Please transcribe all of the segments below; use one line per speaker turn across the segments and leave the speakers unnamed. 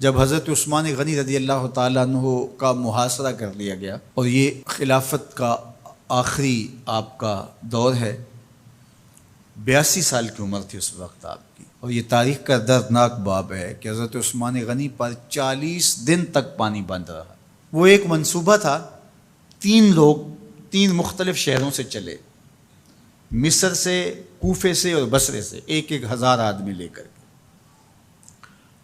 جب حضرت عثمان غنی رضی اللہ تعالیٰ عنہ کا محاصرہ کر لیا گیا اور یہ خلافت کا آخری آپ کا دور ہے، 82 سال کی عمر تھی اس وقت آپ کی، اور یہ تاریخ کا دردناک باب ہے کہ حضرت عثمان غنی پر 40 دن تک پانی بند رہا۔ وہ ایک منصوبہ تھا، 3 لوگ 3 مختلف شہروں سے چلے، مصر سے، کوفے سے اور بصرے سے، 1,000 آدمی لے کر کے،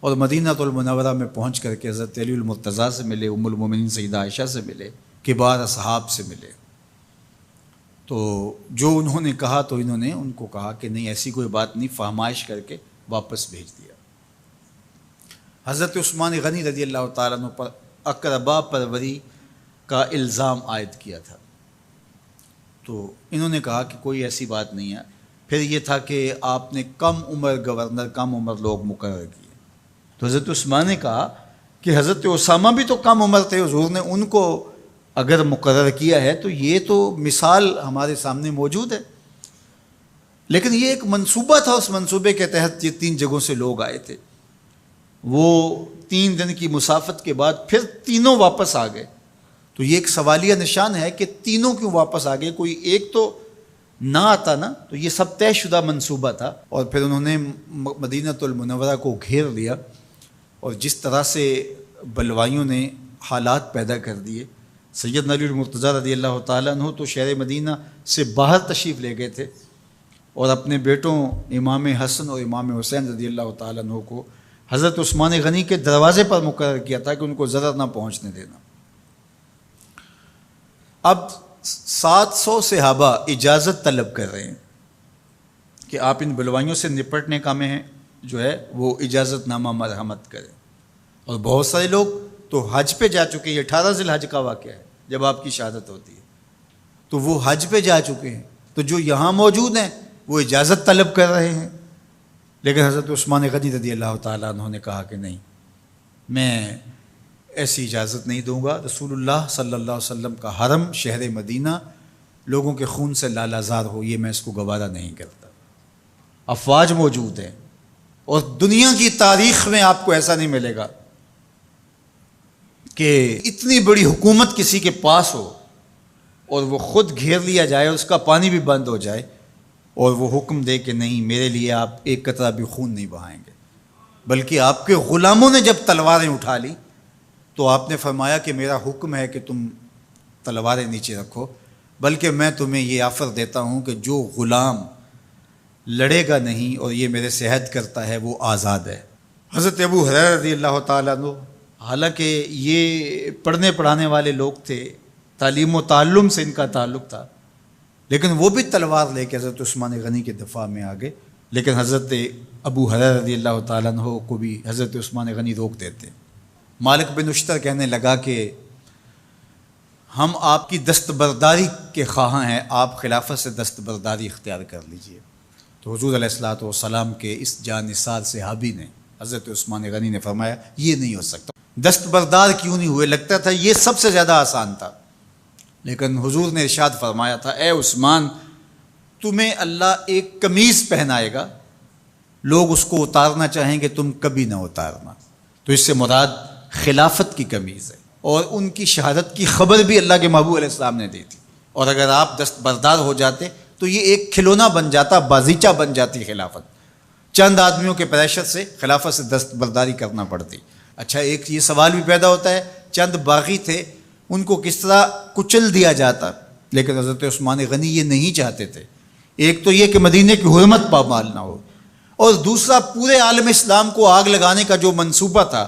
اور مدینہ المنورہ میں پہنچ کر کے حضرت علی المرتضیٰ سے ملے، ام المومنین سیدہ عائشہ سے ملے، کبار اصحاب سے ملے۔ تو جو انہوں نے کہا تو انہوں نے ان کو کہا کہ نہیں، ایسی کوئی بات نہیں، فہمائش کر کے واپس بھیج دیا۔ حضرت عثمان غنی رضی اللہ تعالیٰ عنہ پر اقربا پروری کا الزام عائد کیا تھا، تو انہوں نے کہا کہ کوئی ایسی بات نہیں ہے۔ پھر یہ تھا کہ آپ نے کم عمر گورنر، کم عمر لوگ مقرر کیے، تو حضرت عثمان نے کہا کہ حضرت اسامہ بھی تو کم عمر تھے، حضور نے ان کو اگر مقرر کیا ہے تو یہ تو مثال ہمارے سامنے موجود ہے، لیکن یہ ایک منصوبہ تھا، اس منصوبے کے تحت یہ 3 جگہوں سے لوگ آئے تھے۔ وہ 3 دن کی مسافت کے بعد پھر تینوں واپس آ گئے، تو یہ ایک سوالیہ نشان ہے کہ تینوں کیوں واپس آ گئے، کوئی ایک تو نہ آتا نا، تو یہ سب طے شدہ منصوبہ تھا۔ اور پھر انہوں نے مدینہ المنورہ کو گھیر لیا، اور جس طرح سے بلوائیوں نے حالات پیدا کر دیے، سیدنا علی المرتضیٰ رضی اللہ تعالیٰ عنہ تو شہر مدینہ سے باہر تشریف لے گئے تھے، اور اپنے بیٹوں امام حسن اور امام حسین رضی اللہ تعالیٰ عنہ کو حضرت عثمان غنی کے دروازے پر مقرر کیا تھا کہ ان کو ضرر نہ پہنچنے دینا۔ اب 700 صحابہ اجازت طلب کر رہے ہیں کہ آپ ان بلوائیوں سے نپٹنے کا میں جو ہے وہ اجازت نامہ مرحمت کریں، اور بہت سارے لوگ تو حج پہ جا چکے ہیں۔ 18 ذی الحج کا واقعہ ہے جب آپ کی شہادت ہوتی ہے، تو وہ حج پہ جا چکے ہیں، تو جو یہاں موجود ہیں وہ اجازت طلب کر رہے ہیں، لیکن حضرت عثمان غنی رضی اللہ تعالیٰ عنہ نے کہا کہ نہیں، میں ایسی اجازت نہیں دوں گا۔ رسول اللہ صلی اللہ علیہ وسلم کا حرم شہر مدینہ لوگوں کے خون سے لالازار ہو، یہ میں اس کو گوارا نہیں کرتا۔ افواج موجود ہیں، اور دنیا کی تاریخ میں آپ کو ایسا نہیں ملے گا کہ اتنی بڑی حکومت کسی کے پاس ہو اور وہ خود گھیر لیا جائے، اس کا پانی بھی بند ہو جائے، اور وہ حکم دے کہ نہیں، میرے لیے آپ ایک قطرہ بھی خون نہیں بہائیں گے۔ بلکہ آپ کے غلاموں نے جب تلواریں اٹھا لی تو آپ نے فرمایا کہ میرا حکم ہے کہ تم تلواریں نیچے رکھو، بلکہ میں تمہیں یہ آفر دیتا ہوں کہ جو غلام لڑے گا نہیں اور یہ میرے سے عہد کرتا ہے وہ آزاد ہے۔ حضرت ابو ہریرہ رضی اللہ تعالیٰ عنہ، حالانکہ یہ پڑھنے پڑھانے والے لوگ تھے، تعلیم و تعلم سے ان کا تعلق تھا، لیکن وہ بھی تلوار لے کے حضرت عثمان غنی کے دفاع میں آ گئے، لیکن حضرت ابو ہریرہ رضی اللہ تعالیٰ عنہ کو بھی حضرت عثمان غنی روک دیتے۔ مالک بن اشتر کہنے لگا کہ ہم آپ کی دستبرداری کے خواہاں ہیں، آپ خلافت سے دستبرداری اختیار کر لیجئے۔ تو حضور علیہ الصلوۃ والسلام کے اس جانثار صحابی نے، حضرت عثمان غنی نے فرمایا یہ نہیں ہو سکتا۔ دستبردار کیوں نہیں ہوئے؟ لگتا تھا یہ سب سے زیادہ آسان تھا، لیکن حضور نے ارشاد فرمایا تھا، اے عثمان، تمہیں اللہ ایک قمیض پہنائے گا، لوگ اس کو اتارنا چاہیں گے، تم کبھی نہ اتارنا۔ تو اس سے مراد خلافت کی قمیض ہے، اور ان کی شہادت کی خبر بھی اللہ کے محبوب علیہ السلام نے دی تھی، اور اگر آپ دستبردار ہو جاتے تو یہ ایک کھلونا بن جاتا، بازیچہ بن جاتی خلافت۔ چند آدمیوں کے پریشر سے خلافت سے دستبرداری کرنا پڑتی۔ اچھا، ایک یہ سوال بھی پیدا ہوتا ہے، چند باغی تھے، ان کو کس طرح کچل دیا جاتا؟ لیکن حضرت عثمان غنی یہ نہیں چاہتے تھے۔ ایک تو یہ کہ مدینے کی حرمت پامال نہ ہو، اور دوسرا پورے عالم اسلام کو آگ لگانے کا جو منصوبہ تھا،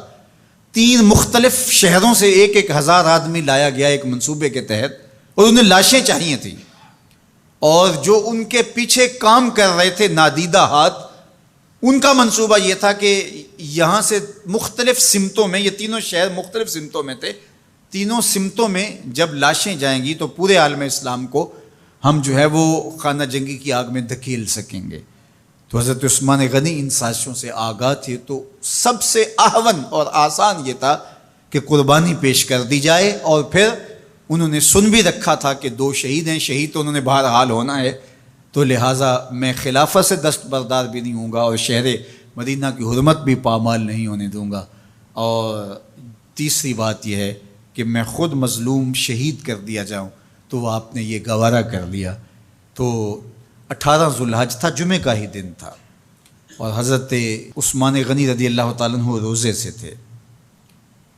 3 مختلف شہروں سے 1,000 آدمی لایا گیا ایک منصوبے کے تحت، اور انہیں لاشیں چاہیے تھیں، اور جو ان کے پیچھے کام کر رہے تھے نادیدہ ہاتھ، ان کا منصوبہ یہ تھا کہ یہاں سے مختلف سمتوں میں، یہ تینوں شہر مختلف سمتوں میں تھے، تینوں سمتوں میں جب لاشیں جائیں گی تو پورے عالم اسلام کو ہم جو ہے وہ خانہ جنگی کی آگ میں دھکیل سکیں گے۔ تو حضرت عثمان غنی ان سازشوں سے آگاہ تھے، تو سب سے اہون اور آسان یہ تھا کہ قربانی پیش کر دی جائے، اور پھر انہوں نے سن بھی رکھا تھا کہ 2 شہید ہیں، شہید تو انہوں نے بہرحال ہونا ہے، تو لہٰذا میں خلافت سے دستبردار بھی نہیں ہوں گا، اور شہر مدینہ کی حرمت بھی پامال نہیں ہونے دوں گا۔ اور تیسری بات یہ ہے کہ میں خود مظلوم شہید کر دیا جاؤں، تو آپ نے یہ گوارہ کر لیا۔ تو 18 ذوالحج تھا، جمعہ کا ہی دن تھا، اور حضرت عثمان غنی رضی اللہ تعالیٰ عنہ روزے سے تھے،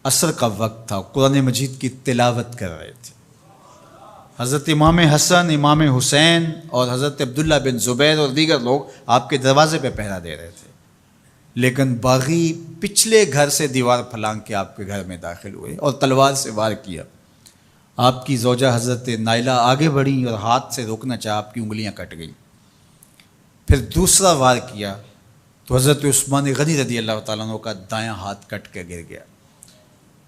عصر کا وقت تھا، قرآن مجید کی تلاوت کر رہے تھے۔ حضرت امام حسن، امام حسین اور حضرت عبداللہ بن زبیر اور دیگر لوگ آپ کے دروازے پہ پہرا دے رہے تھے، لیکن باغی پچھلے گھر سے دیوار پھلانگ کے آپ کے گھر میں داخل ہوئے اور تلوار سے وار کیا۔ آپ کی زوجہ حضرت نائلہ آگے بڑھیں اور ہاتھ سے روکنا چاہا، آپ کی انگلیاں کٹ گئیں۔ پھر دوسرا وار کیا تو حضرت عثمان غنی رضی اللہ تعالیٰ عنہ کا دایاں ہاتھ کٹ کے گر گیا۔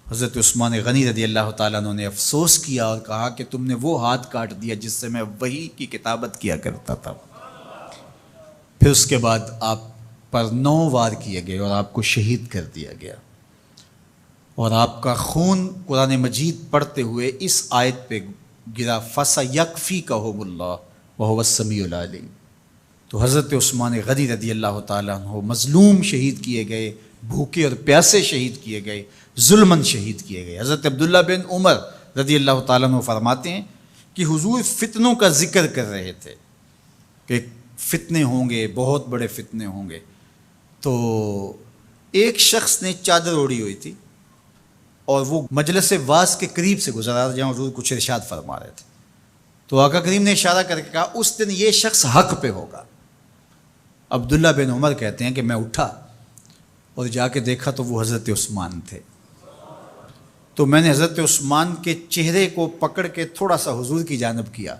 حضرت عثمان غنی رضی اللہ تعالیٰ عنہ نے افسوس کیا اور کہا کہ تم نے وہ ہاتھ کاٹ دیا جس سے میں وحی کی کتابت کیا کرتا تھا۔ پھر اس کے بعد آپ پر 9 وار کیے گئے اور آپ کو شہید کر دیا گیا، اور آپ کا خون قرآن مجید پڑھتے ہوئے اس آیت پہ گرا، فَسَيَكْفِيكَهُمُ اللَّهُ وَهُوَ السَّمِيعُ الْعَلِيمُ۔ تو حضرت عثمان غنی رضی اللہ تعالیٰ عنہ مظلوم شہید کیے گئے، بھوکے اور پیاسے شہید کیے گئے، ظلماً شہید کیے گئے۔ حضرت عبداللہ بن عمر رضی اللہ تعالیٰ عنہ فرماتے ہیں کہ حضور فتنوں کا ذکر کر رہے تھے کہ فتنے ہوں گے، بہت بڑے فتنے ہوں گے۔ تو ایک شخص نے چادر اوڑھی ہوئی تھی اور وہ مجلس واعظ کے قریب سے گزرا جہاں حضور کچھ ارشاد فرما رہے تھے، تو آقا کریم نے اشارہ کر کے کہا اس دن یہ شخص حق پہ ہوگا۔ عبداللہ بن عمر کہتے ہیں کہ میں اٹھا اور جا کے دیکھا تو وہ حضرت عثمان تھے۔ تو میں نے حضرت عثمان کے چہرے کو پکڑ کے تھوڑا سا حضور کی جانب کیا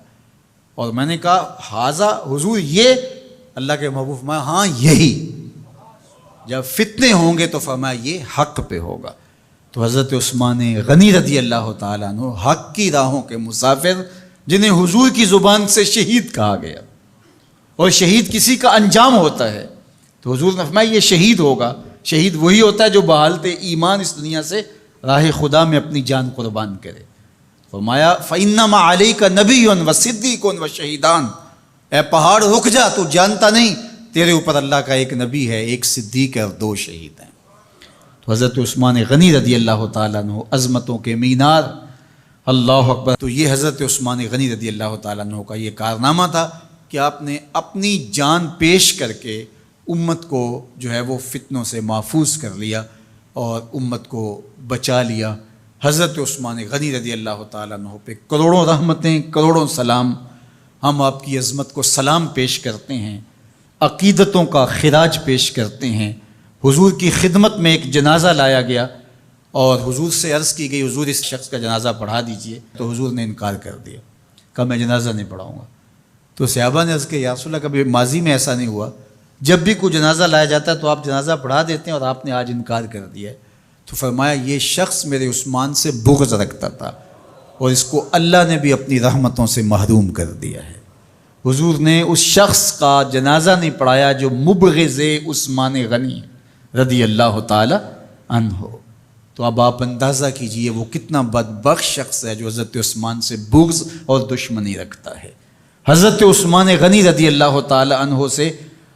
اور میں نے کہا حاضہ حضور، یہ اللہ کے محبوب فرمایا ہاں یہی، جب فتنے ہوں گے تو فرمایا یہ حق پہ ہوگا۔ تو حضرت عثمان غنی رضی اللہ تعالیٰ عنہ حق کی راہوں کے مسافر، جنہیں حضور کی زبان سے شہید کہا گیا، اور شہید کسی کا انجام ہوتا ہے، تو حضور نے فرمایا یہ شہید ہوگا۔ شہید وہی ہوتا ہے جو بحالت ایمان اس دنیا سے راہ خدا میں اپنی جان قربان کرے۔ فرمایا فَإِنَّمَا عَلَيْكَ نَبِيٌّ وَصِدِّيقٌ وَشَهِيدَانِ، اے پہاڑ رک جا، تو جانتا نہیں تیرے اوپر اللہ کا ایک نبی ہے، ایک صدیق ہے اور 2 شہید ہیں۔ تو حضرت عثمان غنی رضی اللہ تعالیٰ عنہ عظمتوں کے مینار، اللہ اکبر۔ تو یہ حضرت عثمان غنی رضی اللہ تعالیٰ عنہ کا یہ کارنامہ تھا کہ آپ نے اپنی جان پیش کر کے امت کو جو ہے وہ فتنوں سے محفوظ کر لیا اور امت کو بچا لیا۔ حضرت عثمان غنی رضی اللہ تعالیٰ عنہ پہ کروڑوں رحمتیں، کروڑوں سلام۔ ہم آپ کی عظمت کو سلام پیش کرتے ہیں، عقیدتوں کا خراج پیش کرتے ہیں۔ حضور کی خدمت میں ایک جنازہ لایا گیا اور حضور سے عرض کی گئی حضور اس شخص کا جنازہ پڑھا دیجئے، تو حضور نے انکار کر دیا، کہا میں جنازہ نہیں پڑھاؤں گا۔ تو صحابہ نے عرض کیا یا رسول اللہ، کبھی ماضی میں ایسا نہیں ہوا، جب بھی کوئی جنازہ لایا جاتا ہے تو آپ جنازہ پڑھا دیتے ہیں اور آپ نے آج انکار کر دیا ہے؟ تو فرمایا یہ شخص میرے عثمان سے بغض رکھتا تھا اور اس کو اللہ نے بھی اپنی رحمتوں سے محروم کر دیا ہے۔ حضور نے اس شخص کا جنازہ نہیں پڑھایا جو مبغض عثمان غنی رضی اللہ تعالی عنہ۔ تو اب آپ اندازہ کیجئے وہ کتنا بدبخت شخص ہے جو حضرت عثمان سے بغض اور دشمنی رکھتا ہے۔ حضرت عثمان غنی رضی اللہ تعالی عنہ سے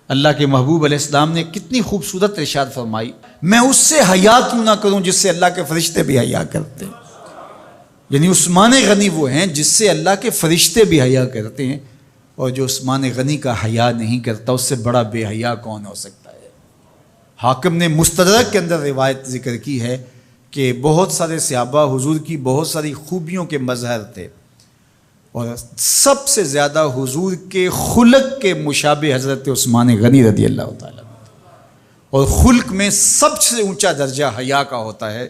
اللہ کے محبوب علیہ السلام نے کتنی خوبصورت ارشاد فرمائی، میں اس سے حیا کیوں نہ کروں جس سے اللہ کے فرشتے بھی حیا کرتے ہیں۔ یعنی عثمان غنی وہ ہیں جس سے اللہ کے فرشتے بھی حیا کرتے ہیں، اور جو عثمان غنی کا حیا نہیں کرتا اس سے بڑا بے حیا کون ہو سکتا ہے۔ حاکم نے مستدرک کے اندر روایت ذکر کی ہے کہ بہت سارے صحابہ حضور کی بہت ساری خوبیوں کے مظہر تھے، اور سب سے زیادہ حضور کے خلق کے مشابہ حضرت عثمان غنی رضی اللہ تعالیٰ، اور خلق میں سب سے اونچا درجہ حیا کا ہوتا ہے۔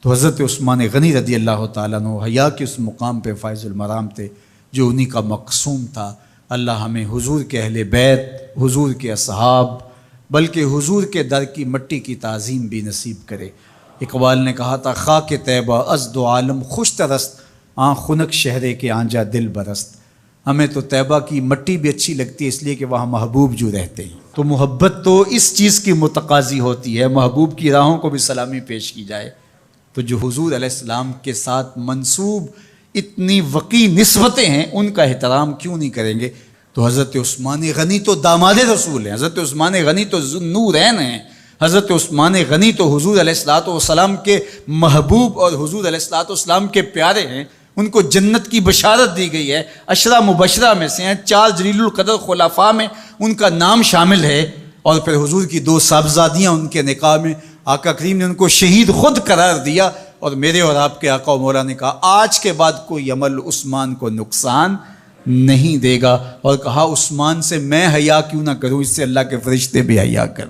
تو حضرت عثمان غنی رضی اللہ تعالیٰ عنہ حیا کے اس مقام پہ فائز المرام تھے جو انہی کا مقصوم تھا۔ اللہ ہمیں حضور کے اہل بیت، حضور کے اصحاب، بلکہ حضور کے در کی مٹی کی تعظیم بھی نصیب کرے۔ اقبال نے کہا تھا خاک طیبہ از دو عالم خوش ترست، آن خنک شہرے کے آنجا دل برست۔ ہمیں تو طیبہ کی مٹی بھی اچھی لگتی ہے اس لیے کہ وہاں محبوب جو رہتے ہیں۔ تو محبت تو اس چیز کی متقاضی ہوتی ہے، محبوب کی راہوں کو بھی سلامی پیش کی جائے۔ تو جو حضور علیہ السلام کے ساتھ منسوب اتنی وقی نسبتیں ہیں ان کا احترام کیوں نہیں کریں گے؟ تو حضرت عثمان غنی تو داماد رسول ہیں، حضرت عثمان غنی تو ذو النورین ہیں، حضرت عثمان غنی تو حضور علیہ الصلوۃ والسلام کے محبوب اور حضور علیہ الصلوۃ والسلام کے پیارے ہیں، ان کو جنت کی بشارت دی گئی ہے، عشرہ مبشرہ میں سے ہیں، 4 جلیل القدر خلفاء میں ان کا نام شامل ہے، اور پھر حضور کی 2 صاحبزادیاں ان کے نکاح میں آقا کریم نے ان کو شہید خود قرار دیا، اور میرے اور آپ کے آقا و مولا نے کہا آج کے بعد کوئی عمل عثمان کو نقصان نہیں دے گا، اور کہا عثمان سے میں حیا کیوں نہ کروں، اس سے اللہ کے فرشتے بھی حیا کر